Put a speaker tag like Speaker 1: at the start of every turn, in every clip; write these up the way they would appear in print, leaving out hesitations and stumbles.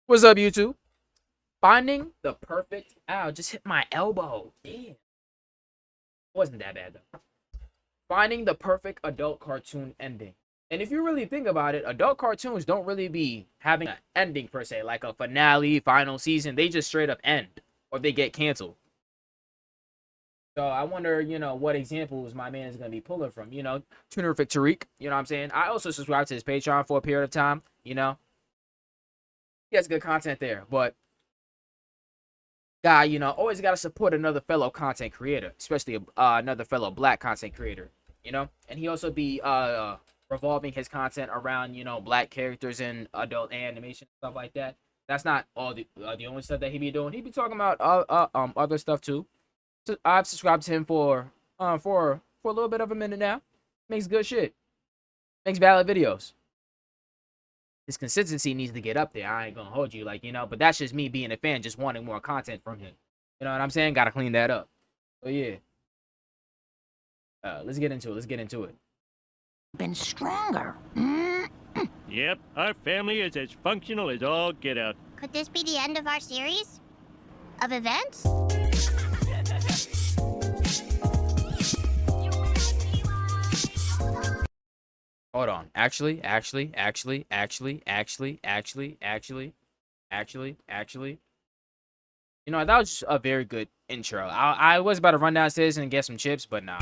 Speaker 1: What's up, YouTube? Finding the perfect. Ow, just hit my elbow. Damn. Wasn't that bad, though. Finding the perfect adult cartoon ending. And if you really think about it, adult cartoons don't really be having an ending per se, like a finale, final season. They just straight up end or they get canceled. So I wonder, what examples my man is going to be pulling from. Tunerific Tariq, you know what I'm saying? I also subscribed to his Patreon for a period of time, He has good content there, but guy, always got to support another fellow content creator, especially another fellow black content creator, and he also be revolving his content around, black characters in adult animation, stuff like that. That's not all the only stuff that he be doing. He be talking about other stuff too. So I've subscribed to him for a little bit of a minute now. Makes good shit. Makes valid videos. His consistency needs to get up there. I ain't gonna hold you, but that's just me being a fan, just wanting more content from him. You know what I'm saying? Gotta clean that up. So yeah. Let's get into it.
Speaker 2: Been stronger.
Speaker 3: Yep, our family is as functional as all get out.
Speaker 2: Could this be the end of our series? Of events?
Speaker 1: Hold on. Actually. That was just a very good intro. I was about to run downstairs and get some chips, but nah.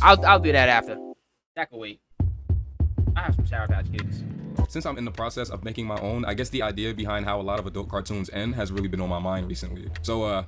Speaker 1: I'll do that after. That can wait. I have some Sour Patch Kids.
Speaker 4: Since I'm in the process of making my own, I guess the idea behind how a lot of adult cartoons end has really been on my mind recently. So,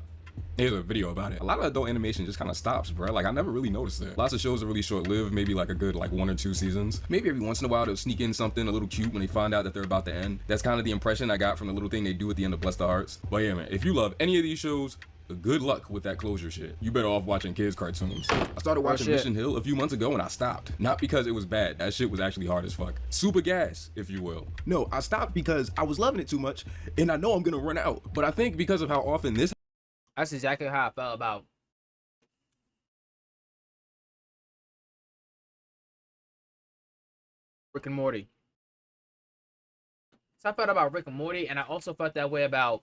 Speaker 4: here's a video about it. A lot of adult animation just kind of stops, bro. I never really noticed that. Lots of shows are really short-lived, maybe a good 1 or 2 seasons. Maybe every once in a while they'll sneak in something a little cute when they find out that they're about to end. That's kind of the impression I got from the little thing they do at the end of Bless the Hearts. But yeah, man, if you love any of these shows, good luck with that closure shit. You better off watching kids cartoons. I started watching Mission Hill a few months ago and I stopped. Not because it was bad. That shit was actually hard as fuck. Super gas, if you will. No, I stopped because I was loving it too much and I know I'm gonna run out. But I think because of how often this
Speaker 1: That's exactly how I felt about Rick and Morty. So I felt about Rick and Morty, and I also felt that way about,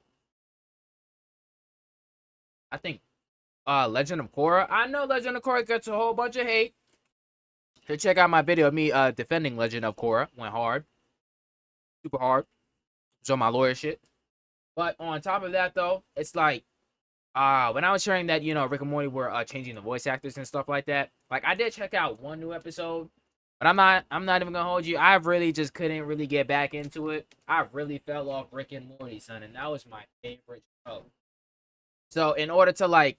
Speaker 1: I think, Legend of Korra. I know Legend of Korra gets a whole bunch of hate. So check out my video of me defending Legend of Korra. Went hard. Super hard. So my lawyer shit. But on top of that, though, it's like, when I was hearing that, Rick and Morty were changing the voice actors and stuff like that, I did check out one new episode, but I'm not even gonna hold you. I really just couldn't really get back into it. I really fell off Rick and Morty, son, and that was my favorite show. So in order to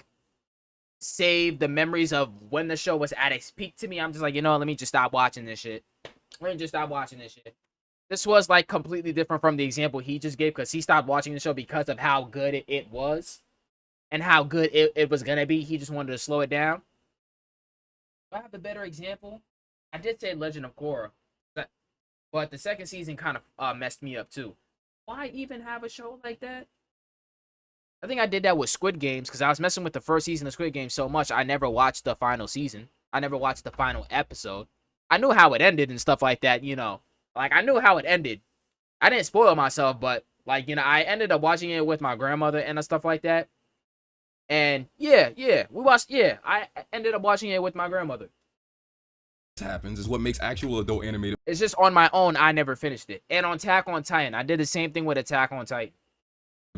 Speaker 1: save the memories of when the show was at its peak to me, I'm just let me just stop watching this shit. This was completely different from the example he just gave, because he stopped watching the show because of how good it was. And how good it was going to be. He just wanted to slow it down. Do I have a better example? I did say Legend of Korra. But the second season kind of messed me up too. Why even have a show like that? I think I did that with Squid Games because I was messing with the first season of Squid Games so much I never watched the final season. I never watched the final episode. I knew how it ended and stuff like that, I knew how it ended. I didn't spoil myself, but, I ended up watching it with my grandmother and stuff like that. And I ended up watching it with my grandmother.
Speaker 4: happens is what makes actual adult animated.
Speaker 1: It's just on my own, I never finished it. And on Attack on Titan, I did the same thing with Attack on Titan.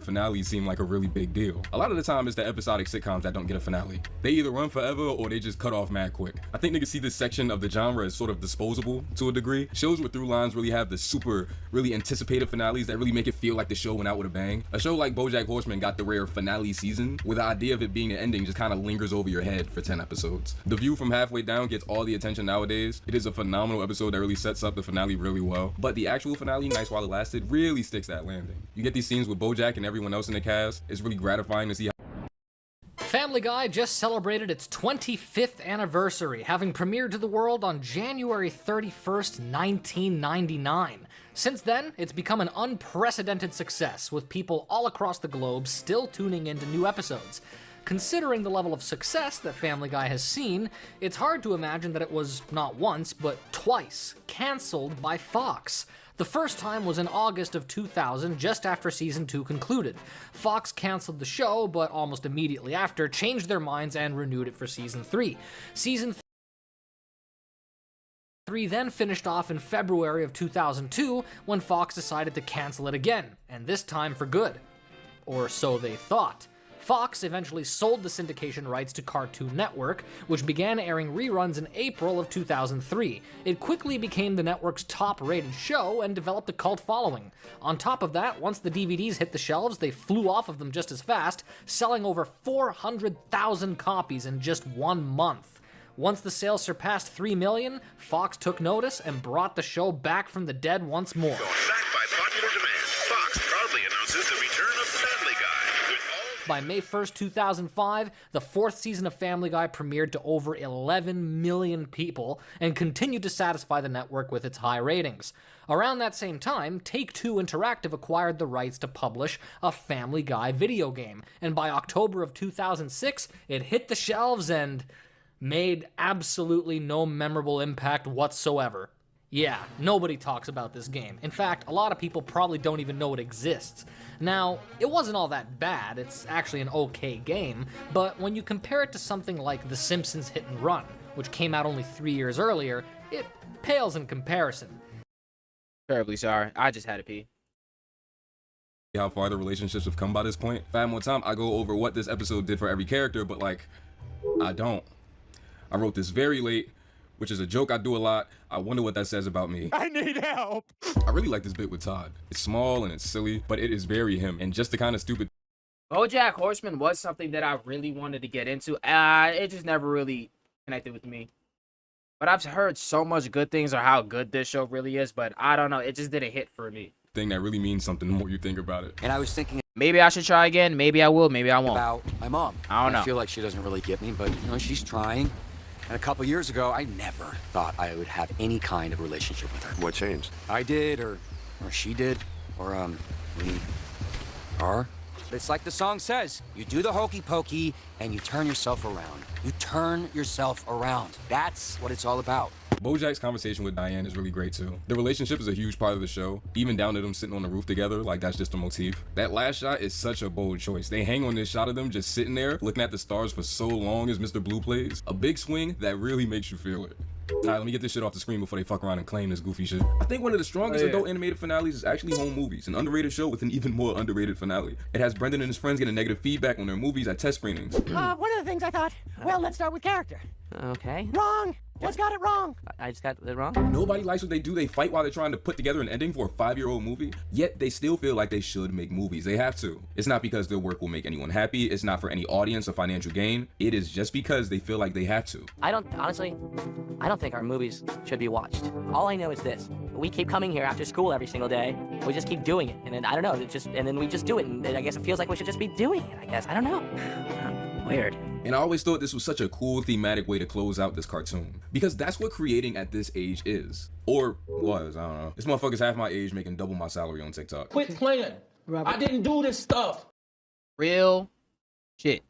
Speaker 4: Finales seem like a really big deal. A lot of the time it's the episodic sitcoms that don't get a finale. They either run forever or they just cut off mad quick. I think niggas see this section of the genre as sort of disposable to a degree. Shows with through lines really have the really anticipated finales that really make it feel like the show went out with a bang. A show like BoJack Horseman got the rare finale season, where the idea of it being the ending just kind of lingers over your head for 10 episodes. The View from Halfway Down gets all the attention nowadays. It is a phenomenal episode that really sets up the finale really well. But the actual finale, Nice While It Lasted, really sticks that landing. You get these scenes with BoJack and everyone else in the cast. It's really gratifying to see how
Speaker 5: Family Guy just celebrated its 25th anniversary, having premiered to the world on January 31st, 1999. Since then, it's become an unprecedented success, with people all across the globe still tuning into new episodes. Considering the level of success that Family Guy has seen, it's hard to imagine that it was not once, but twice, canceled by Fox. The first time was in August of 2000, just after season 2 concluded. Fox canceled the show, but almost immediately after changed their minds and renewed it for season 3. Season 3 then finished off in February of 2002 when Fox decided to cancel it again, and this time for good. Or so they thought. Fox eventually sold the syndication rights to Cartoon Network, which began airing reruns in April of 2003. It quickly became the network's top-rated show and developed a cult following. On top of that, once the DVDs hit the shelves, they flew off of them just as fast, selling over 400,000 copies in just 1 month. Once the sales surpassed 3 million, Fox took notice and brought the show back from the dead once more.
Speaker 6: Back by popular demand, Fox proudly announces the return of Family Guy with all...
Speaker 5: By May 1st, 2005, the 4th season of Family Guy premiered to over 11 million people and continued to satisfy the network with its high ratings. Around that same time, Take-Two Interactive acquired the rights to publish a Family Guy video game, and by October of 2006, it hit the shelves and made absolutely no memorable impact whatsoever. Yeah, nobody talks about this game. In fact, a lot of people probably don't even know it exists. Now, it wasn't all that bad, it's actually an okay game, but when you compare it to something like The Simpsons Hit and Run, which came out only 3 years earlier, it pales in comparison.
Speaker 1: Terribly sorry. I just had to pee.
Speaker 4: How far the relationships have come by this point. If I had more time, I go over what this episode did for every character, but like, I don't. I wrote this very late, which is a joke I do a lot. I wonder what that says about me.
Speaker 3: I need help.
Speaker 4: I really like this bit with Todd. It's small and it's silly, but it is very him, and just the kind of stupid
Speaker 1: BoJack Horseman was something that I really wanted to get into. It just never really connected with me. But I've heard so much good things on how good this show really is, but I don't know. It just didn't hit for me.
Speaker 4: thing that really means something the more you think about it.
Speaker 7: And I was thinking
Speaker 1: Maybe I should try again. Maybe I will. Maybe I won't.
Speaker 7: about my mom.
Speaker 1: I don't know.
Speaker 7: I feel like she doesn't really get me, but you know, she's trying. And a couple years ago, I never thought I would have any kind of relationship with her.
Speaker 6: What changed?
Speaker 7: I did, or she did, or we are. It's like the song says, you do the hokey pokey and you turn yourself around. You turn yourself around. That's what it's all about.
Speaker 4: BoJack's conversation with Diane is really great too. The relationship is a huge part of the show, even down to them sitting on the roof together, like that's just a motif. That last shot is such a bold choice. They hang on this shot of them just sitting there, looking at the stars for so long as Mr. Blue plays. A big swing that really makes you feel it. Alright, let me get this shit off the screen before they fuck around and claim this goofy shit. I think one of the strongest adult animated finales is actually Home Movies, an underrated show with an even more underrated finale. It has Brendan and his friends getting negative feedback on their movies at test screenings.
Speaker 8: One of the things I thought, well, let's start with character.
Speaker 9: Okay.
Speaker 8: Wrong! Just got it wrong.
Speaker 9: I just got it wrong.
Speaker 4: Nobody likes what they do. They fight while they're trying to put together an ending for a 5-year-old movie, yet they still feel like they should make movies. They have to. It's not because their work will make anyone happy. It's not for any audience or financial gain. It is just because they feel like they have to.
Speaker 9: I don't think our movies should be watched. All I know is this. We keep coming here after school every single day. We just keep doing it. And then, I don't know, and then we just do it. And I guess it feels like we should just be doing it, I guess. I don't know. Weird.
Speaker 4: And I always thought this was such a cool thematic way to close out this cartoon. Because that's what creating at this age is. Or was, I don't know. This motherfucker's half my age making double my salary on TikTok.
Speaker 10: Quit playing. I didn't do this stuff.
Speaker 1: Real shit.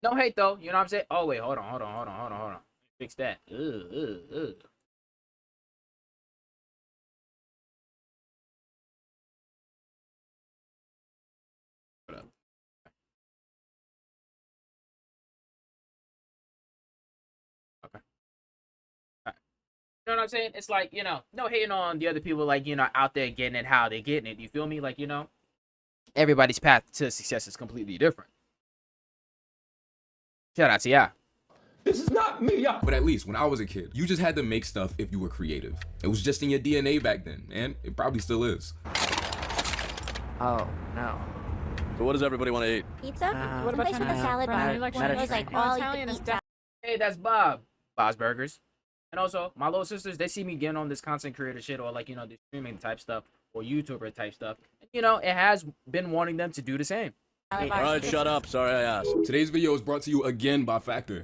Speaker 1: No hate though. You know what I'm saying? Oh wait, hold on. Fix that. Ugh. What up? Okay. Alright. You know what I'm saying? It's like, you know, no hating on the other people, like, you know, out there getting it, how they're getting it. You feel me? Like, you know, everybody's path to success is completely different. Shout out to ya.
Speaker 10: This is not me.
Speaker 4: But at least when I was a kid, you just had to make stuff if you were creative. It was just in your DNA back then, and it probably still is.
Speaker 9: Oh, no.
Speaker 11: So what does everybody want to eat?
Speaker 2: Pizza?
Speaker 9: What
Speaker 2: about Somebody said the salad bar. It was like all you can eat.
Speaker 1: Hey, that's Bob. Bob's Burgers. And also, my little sisters, they see me getting on this content creator shit or like, you know, the streaming type stuff or YouTuber type stuff. And, you know, it has been wanting them to do the same.
Speaker 11: All right, shut up. Sorry I asked.
Speaker 4: Today's video is brought to you again by Factor.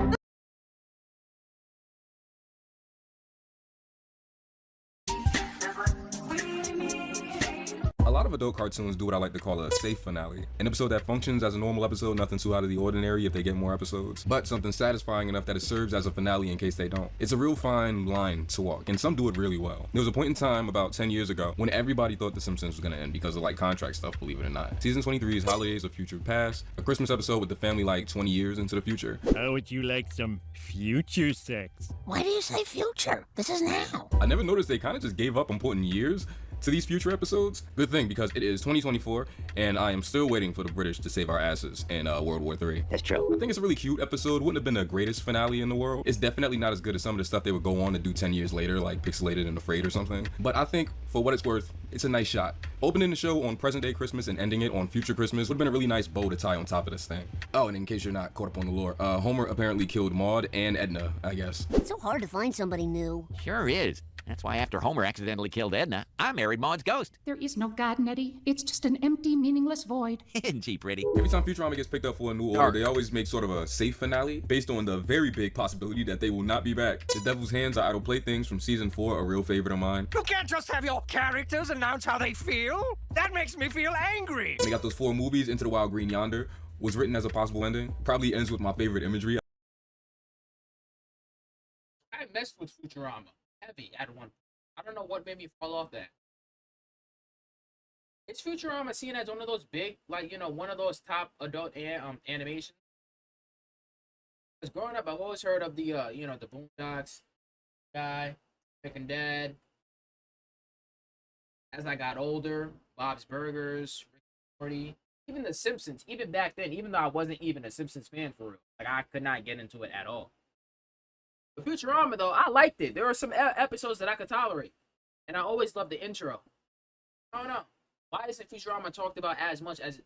Speaker 4: A lot of adult cartoons do what I like to call a safe finale. An episode that functions as a normal episode, nothing too out of the ordinary if they get more episodes, but something satisfying enough that it serves as a finale in case they don't. It's a real fine line to walk, and some do it really well. There was a point in time about 10 years ago when everybody thought The Simpsons was gonna end because of like contract stuff, believe it or not. Season 23 is Holidays of Future Past, a Christmas episode with the family like 20 years into the future.
Speaker 3: How would you like some future sex?
Speaker 8: Why do you say future? This is now.
Speaker 4: I never noticed they kind of just gave up on putting years to these future episodes. Good thing, because it is 2024 and I am still waiting for the British to save our asses in World War III.
Speaker 9: That's true.
Speaker 4: I think it's a really cute episode. Wouldn't have been the greatest finale in the world. It's definitely not as good as some of the stuff they would go on to do 10 years later, like Pixelated and Afraid or something. But I think, for what it's worth, it's a nice shot. Opening the show on present day Christmas and ending it on future Christmas would have been a really nice bow to tie on top of this thing. Oh, and in case you're not caught up on the lore, Homer apparently killed Maude and Edna, I guess.
Speaker 2: It's so hard to find somebody new.
Speaker 12: Sure is. That's why after Homer accidentally killed Edna, I married Maude's ghost.
Speaker 13: There is no God, Nettie. It's just an empty, meaningless void.
Speaker 12: Isn't she pretty?
Speaker 4: Every time Futurama gets picked up for a new order, they always make sort of a safe finale based on the very big possibility that they will not be back. The Devil's Hands are Idle Playthings from season 4, a real favorite of mine.
Speaker 14: You can't just have your characters announce how they feel. That makes me feel angry.
Speaker 4: They got those 4 movies. Into the Wild Green Yonder was written as a possible ending. Probably ends with my favorite imagery.
Speaker 1: I messed with Futurama heavy at one. I don't know what made me fall off that. It's Futurama seen as one of those big, like, you know, one of those top adult animations. Because growing up, I've always heard of the, you know, the Boondocks, Guy, Rick and Dad. As I got older, Bob's Burgers, Rick and Morty, even The Simpsons. Even back then, even though I wasn't even a Simpsons fan for real, like I could not get into it at all. But Futurama, though, I liked it. There were some episodes that I could tolerate. And I always loved the intro. I don't know. Why isn't Futurama talked about as much as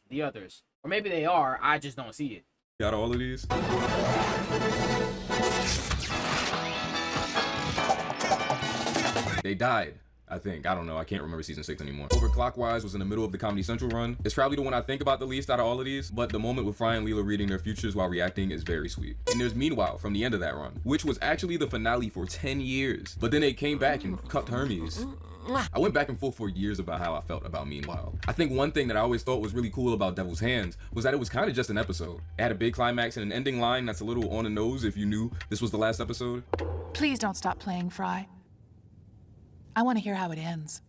Speaker 1: the others? Or maybe they are, I just don't see it.
Speaker 4: Got all of these? They died. I think. I don't know. I can't remember season 6 anymore. Overclockwise was in the middle of the Comedy Central run. It's probably the one I think about the least out of all of these, but the moment with Fry and Leela reading their futures while reacting is very sweet. And there's Meanwhile from the end of that run, which was actually the finale for 10 years. But then they came back and cucked Hermes. I went back and forth for years about how I felt about Meanwhile. I think one thing that I always thought was really cool about Devil's Hands was that it was kind of just an episode. It had a big climax and an ending line that's a little on the nose if you knew this was the last episode.
Speaker 15: Please don't stop playing, Fry. I want to hear how it ends.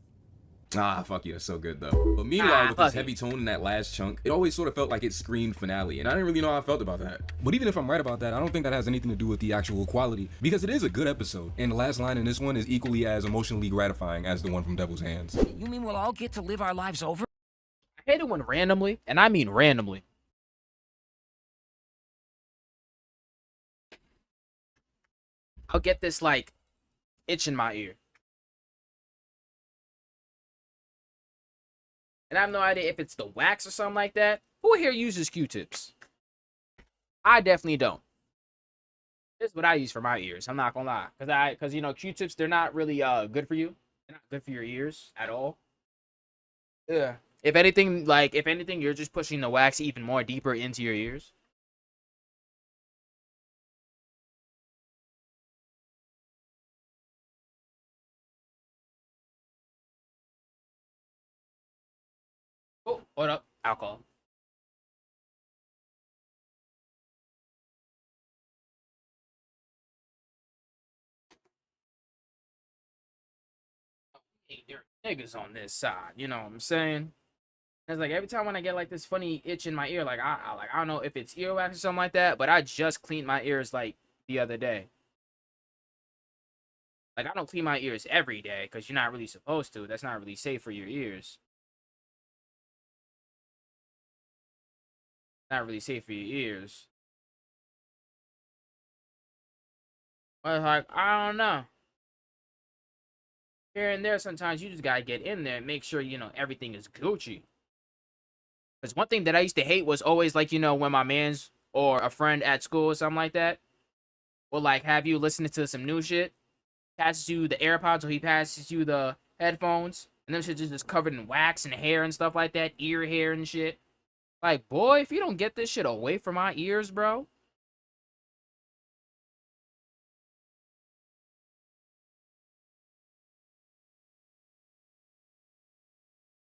Speaker 4: Ah, fuck you, that's so good though. But Meanwhile, with this heavy tone in that last chunk, it always sort of felt like it screamed finale, and I didn't really know how I felt about that. But even if I'm right about that, I don't think that has anything to do with the actual quality, because it is a good episode, and the last line in this one is equally as emotionally gratifying as the one from Devil's Hands.
Speaker 14: You mean we'll all get to live our lives over?
Speaker 1: I hate it when randomly, and I mean randomly, I'll get this, like, itch in my ear. And I have no idea if it's the wax or something like that. Who here uses Q-tips? I definitely don't. This is what I use for my ears. I'm not gonna lie, because you know, Q-tips, they're not really good for you. They're not good for your ears at all. Yeah. If anything, you're just pushing the wax even more deeper into your ears. Oh, hold up. Alcohol. Hey, there are niggas on this side, you know what I'm saying? It's like every time when I get like this funny itch in my ear, like I don't know if it's earwax or something like that, but I just cleaned my ears like the other day. Like I don't clean my ears every day because you're not really supposed to. That's not really safe for your ears. Not really safe for your ears. But like, I don't know. Here and there, sometimes you just gotta get in there and make sure, you know, everything is Gucci. Because one thing that I used to hate was always, like, you know, when my man's or a friend at school or something like that will, like, have you listening to some new shit, passes you the AirPods or he passes you the headphones, and them shit just covered in wax and hair and stuff like that, ear hair and shit. Like, boy, if you don't get this shit away from my ears, bro.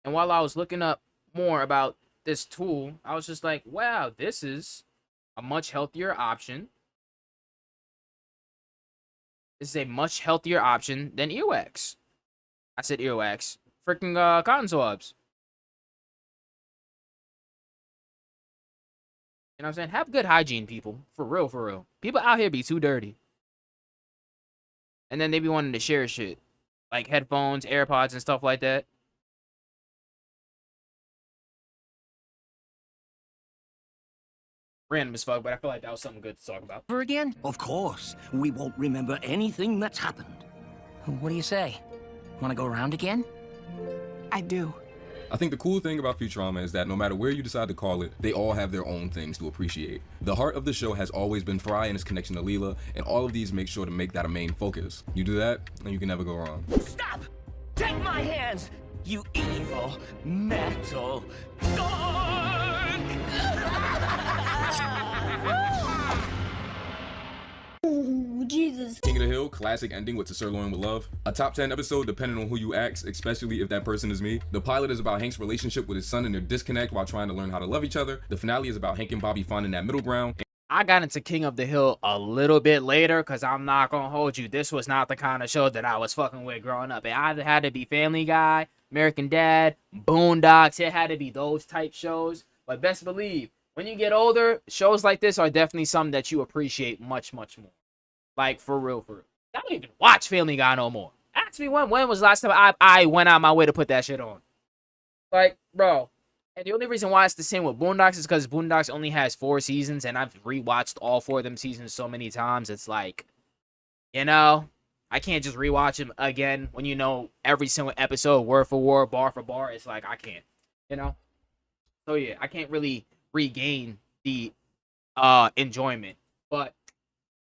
Speaker 1: And while I was looking up more about this tool, I was just like, wow, this is a much healthier option. This is a much healthier option than earwax. I said earwax. Freaking cotton swabs. You know what I'm saying? Have good hygiene, people. For real, for real. People out here be too dirty. And then they be wanting to share shit. Like headphones, AirPods, and stuff like that. Random as fuck, but I feel like that was something good to talk about.
Speaker 8: Ever again? Of course. We won't remember anything that's happened. What do you say? Want to go around again?
Speaker 15: I do.
Speaker 4: I think the cool thing about Futurama is that no matter where you decide to call it, they all have their own things to appreciate. The heart of the show has always been Fry and his connection to Leela, and all of these make sure to make that a main focus. You do that, and you can never go wrong.
Speaker 8: Stop! Take my hands, you evil metal dog!
Speaker 2: Jesus.
Speaker 4: King of the Hill, classic ending with To Sirloin with Love. A top 10 episode depending on who you ask, especially if that person is me. The pilot is about Hank's relationship with his son and their disconnect while trying to learn how to love each other. The finale is about Hank and Bobby finding that middle ground.
Speaker 1: I got into King of the Hill a little bit later because I'm not going to hold you. This was not the kind of show that I was fucking with growing up. It either had to be Family Guy, American Dad, Boondocks. It had to be those type shows. But best believe, when you get older, shows like this are definitely something that you appreciate much, much more. Like, for real, for real. I don't even watch Family Guy no more. Ask me when was the last time I went out my way to put that shit on. Like, bro. And the only reason why it's the same with Boondocks is because Boondocks only has 4 seasons, and I've rewatched all 4 of them seasons so many times. It's like, you know, I can't just rewatch them again when you know every single episode, word for word, bar for bar. It's like, I can't, you know? So, yeah, I can't really regain the enjoyment. But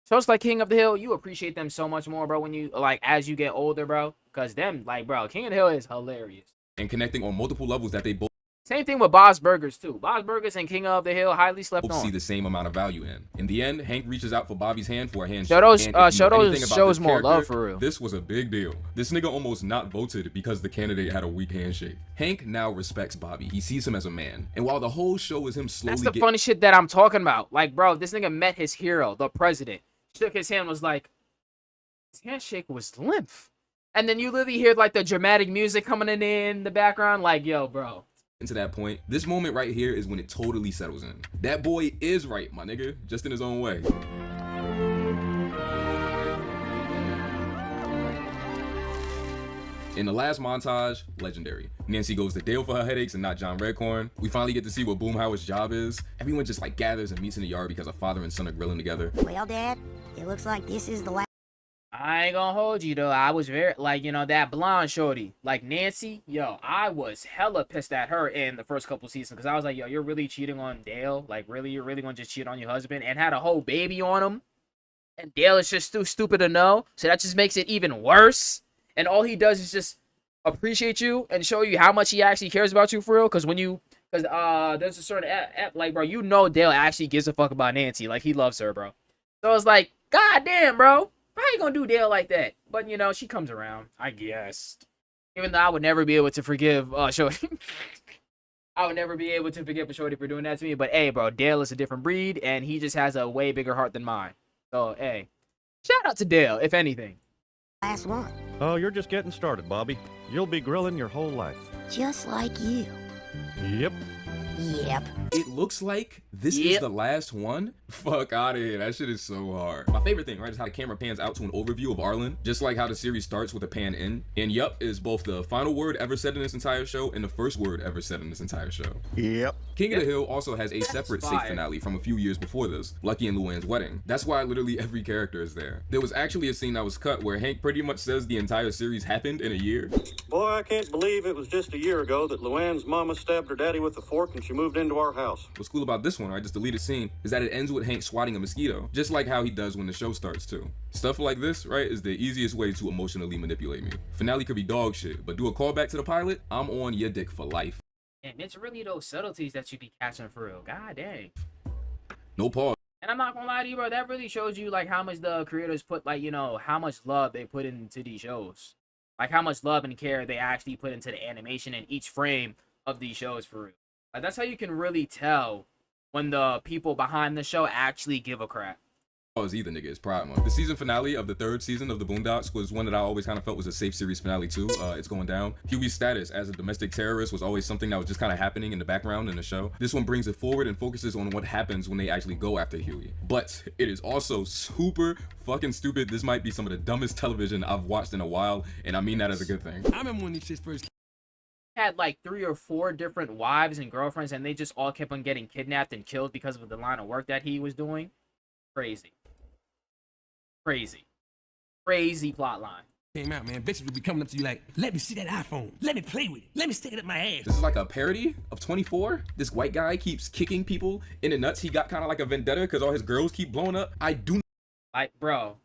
Speaker 1: shows like King of the Hill, you appreciate them so much more, bro, when you, like, as you get older, bro. Because them, like, bro, King of the Hill is hilarious.
Speaker 4: And connecting on multiple levels that they both
Speaker 1: Same thing with Bob's Burgers, too. Bob's Burgers and King of the Hill highly slept on.
Speaker 4: see the same amount of value in. In the end, Hank reaches out for Bobby's hand for a handshake.
Speaker 1: Show those,
Speaker 4: And if you
Speaker 1: show
Speaker 4: know
Speaker 1: those
Speaker 4: anything about
Speaker 1: shows
Speaker 4: this
Speaker 1: more love
Speaker 4: character,
Speaker 1: for real.
Speaker 4: This was a big deal. This nigga almost not voted because the candidate had a weak handshake. Hank now respects Bobby. He sees him as a man. And while the whole show is him slowly
Speaker 1: That's the funny shit that I'm talking about. Like, bro, this nigga met his hero, the president. Shook his hand, was like, his handshake was limp. And then you literally hear, like, the dramatic music coming in the background. Like, yo, bro.
Speaker 4: to that point, this moment right here is when it totally settles in. That boy is right, my nigga, just in his own way. In the last montage, legendary. Nancy goes to Dale for her headaches and not John Redcorn. We finally get to see what Boomhauer's job is. Everyone just like gathers and meets in the yard because a father and son are grilling together.
Speaker 2: Well, Dad, it looks like this is the last.
Speaker 1: I ain't gonna hold you though. I was very like, you know, that blonde shorty, like Nancy. Yo, I was hella pissed at her in the first couple seasons because I was like, yo, you're really cheating on Dale. Like, really, you're really gonna just cheat on your husband and had a whole baby on him. And Dale is just too stupid to know, so that just makes it even worse. And all he does is just appreciate you and show you how much he actually cares about you for real. Because when you, there's a certain like, bro, you know Dale actually gives a fuck about Nancy. Like, he loves her, bro. So it's like, god damn, bro. How you gonna do Dale like that? But, you know, she comes around, I guess. Even though I would never be able to forgive Shorty. I would never be able to forgive Shorty for doing that to me. But, hey, bro, Dale is a different breed, and he just has a way bigger heart than mine. So, hey, shout out to Dale, if anything.
Speaker 2: Last one.
Speaker 3: Oh, you're just getting started, Bobby. You'll be grilling your whole life.
Speaker 2: Just like you.
Speaker 3: Yep.
Speaker 2: Yep.
Speaker 4: It looks like this is the last one? Fuck out of here. That shit is so hard. My favorite thing, right, is how the camera pans out to an overview of Arlen, just like how the series starts with a pan in. And yup is both the final word ever said in this entire show and the first word ever said in this entire show.
Speaker 3: Yep.
Speaker 4: King of the Hill also has a separate safe finale from a few years before this, Lucky and Luann's wedding. That's why literally every character is there. There was actually a scene that was cut where Hank pretty much says the entire series happened in a year.
Speaker 16: Boy, I can't believe it was just a year ago that Luann's mama stabbed her daddy with a fork and she moved into our house.
Speaker 4: What's cool about this one, right, this deleted scene, is that it ends with Hank swatting a mosquito, just like how he does when the show starts too. Stuff like this, right, is the easiest way to emotionally manipulate me. Finale could be dog shit, but do a callback to the pilot, I'm on your dick for life.
Speaker 1: And it's really those subtleties that you be catching for real. God dang.
Speaker 4: No pause.
Speaker 1: And I'm not gonna lie to you, bro, that really shows you like how much the creators put, like, you know, how much love they put into these shows. Like how much love and care they actually put into the animation in each frame of these shows for real. Like that's how you can really tell when the people behind the show actually give a crap.
Speaker 4: As either nigga is Pride Month. The season finale of the 3rd season of the Boondocks was one that I always kind of felt was a safe series finale too. It's going down. Huey's status as a domestic terrorist was always something that was just kind of happening in the background in the show. This one brings it forward and focuses on what happens when they actually go after Huey. But it is also super fucking stupid. This might be some of the dumbest television I've watched in a while, and I mean that as a good thing.
Speaker 17: I remember when these shits first
Speaker 1: Had like 3 or 4 different wives and girlfriends, and they just all kept on getting kidnapped and killed because of the line of work that he was doing. Crazy. Crazy plot line.
Speaker 17: came out, man, bitches would be coming up to you like, let me see that iPhone. Let me play with it. Let me stick it up my ass.
Speaker 4: This is like a parody of 24. This white guy keeps kicking people in the nuts. He got kind of like a vendetta because all his girls keep blowing up.
Speaker 1: Like, bro,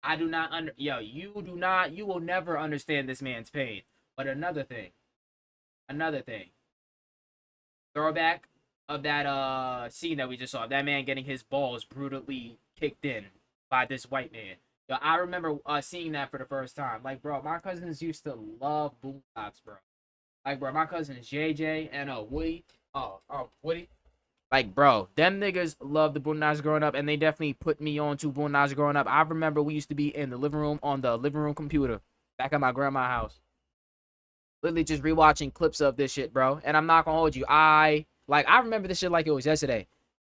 Speaker 1: I do not you will never understand this man's pain. But another thing. Throwback of that scene that we just saw. That man getting his balls brutally kicked in by this white man. Yo, I remember seeing that for the first time. Like, bro, my cousins used to love Boondocks, bro. Like, bro, my cousins JJ and Woody. Woody. Like, bro, them niggas loved the Boondocks growing up, and they definitely put me on to Boondocks growing up. I remember we used to be in the living room on the living room computer back at my grandma's house. Literally just rewatching clips of this shit, bro. And I'm not gonna hold you. I remember this shit like it was yesterday.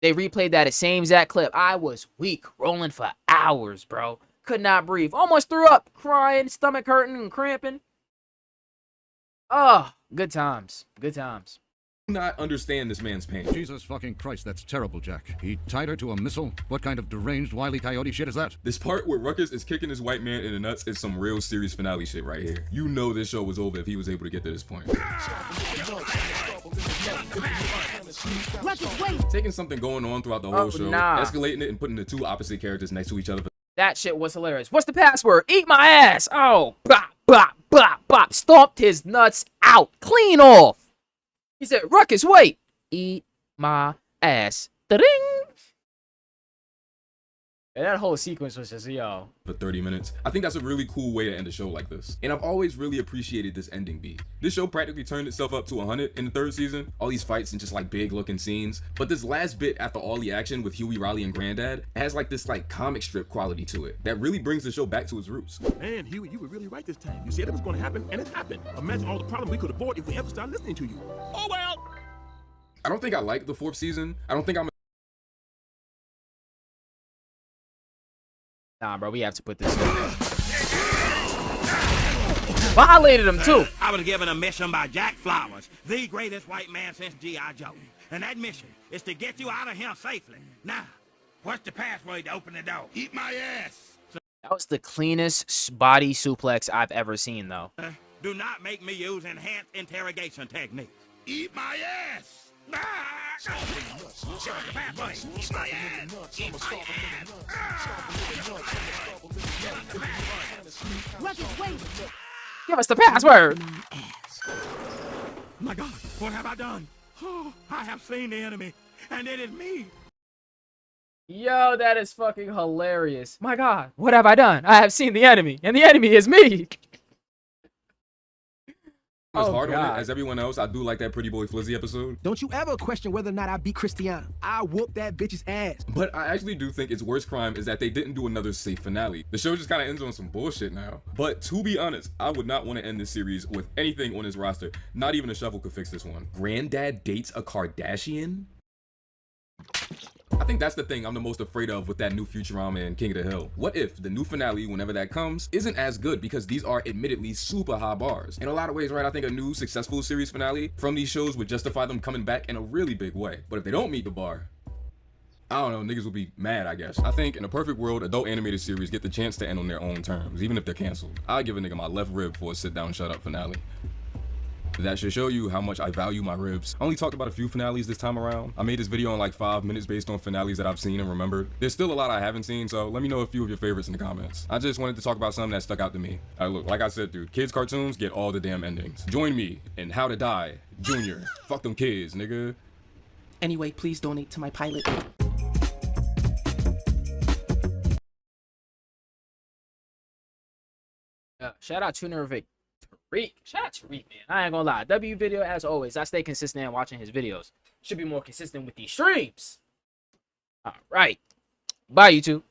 Speaker 1: They replayed that same exact clip. I was weak, rolling for hours, bro. Could not breathe. Almost threw up, crying, stomach hurting and cramping. Oh, good times. Good times.
Speaker 4: Not understand this man's pain.
Speaker 18: Jesus fucking Christ, that's terrible, Jack. He tied her to a missile? What kind of deranged Wile E. Coyote shit is that?
Speaker 4: This part where Ruckus is kicking this white man in the nuts is some real series finale shit right here. You know this show was over if he was able to get to this point. Taking something going on throughout the whole show, escalating it and putting the two opposite characters next to each other.
Speaker 1: That shit was hilarious. What's the password? Eat my ass. Oh, bop, bop, bop, bop. Stomped his nuts out. Clean off. He said, Ruckus, wait. Eat my ass. Da-ding. And that whole sequence was just, yo.
Speaker 4: For 30 minutes. I think that's a really cool way to end a show like this. And I've always really appreciated this ending beat. This show practically turned itself up to 100 in the 3rd season. All these fights and just like big looking scenes. But this last bit after all the action with Huey, Riley, and Granddad has like this like comic strip quality to it that really brings the show back to its roots.
Speaker 19: Man, Huey, you were really right this time. You said it was going to happen, and it happened. Imagine all the problems we could avoid if we ever started listening to you. Oh well.
Speaker 4: I don't think I like the 4th season. I don't think I'm
Speaker 1: Nah, bro, we have to put this in. Violated him, too.
Speaker 20: I was given a mission by Jack Flowers, the greatest white man since G.I. Joe. And that mission is to get you out of here safely. Now, what's the password to open the door? Eat my ass.
Speaker 1: That was the cleanest body suplex I've ever seen, though.
Speaker 20: Do not make me use enhanced interrogation techniques. Eat my ass.
Speaker 1: Give us the password.
Speaker 20: My God, what have I done? Oh, I have seen the enemy, and it is me.
Speaker 1: Yo, that is fucking hilarious. My God, what have I done? I have seen the enemy, and the enemy is me.
Speaker 4: as hard on it as everyone else. I do like that Pretty Boy Flizzy episode.
Speaker 21: Don't you ever question whether or not I beat Christiana. I whoop that bitch's ass.
Speaker 4: But I actually do think its worst crime is that they didn't do another safe finale. The show just kind of ends on some bullshit now. But to be honest, I would not want to end this series with anything on this roster. Not even a shovel could fix this one. Granddad dates a Kardashian? I think that's the thing I'm the most afraid of with that new Futurama and King of the Hill. What if the new finale, whenever that comes, isn't as good because these are admittedly super high bars? In a lot of ways, right, I think a new successful series finale from these shows would justify them coming back in a really big way. But if they don't meet the bar, I don't know, niggas will be mad, I guess. I think in a perfect world, adult animated series get the chance to end on their own terms, even if they're canceled. I'd give a nigga my left rib for a sit down, shut up finale. That should show you how much I value my ribs. I only talked about a few finales this time around. I made this video in like 5 minutes based on finales that I've seen and remembered. There's still a lot I haven't seen, so let me know a few of your favorites in the comments. I just wanted to talk about something that stuck out to me. Look, like I said, dude, kids cartoons get all the damn endings. Join me in How to Die Junior. Fuck them kids, nigga.
Speaker 22: Anyway, please donate to my pilot.
Speaker 1: Shout out to Tariq. Shout out to Tariq, man. I ain't gonna lie. W video, as always, I stay consistent in watching his videos. Should be more consistent with these streams. All right. Bye, YouTube.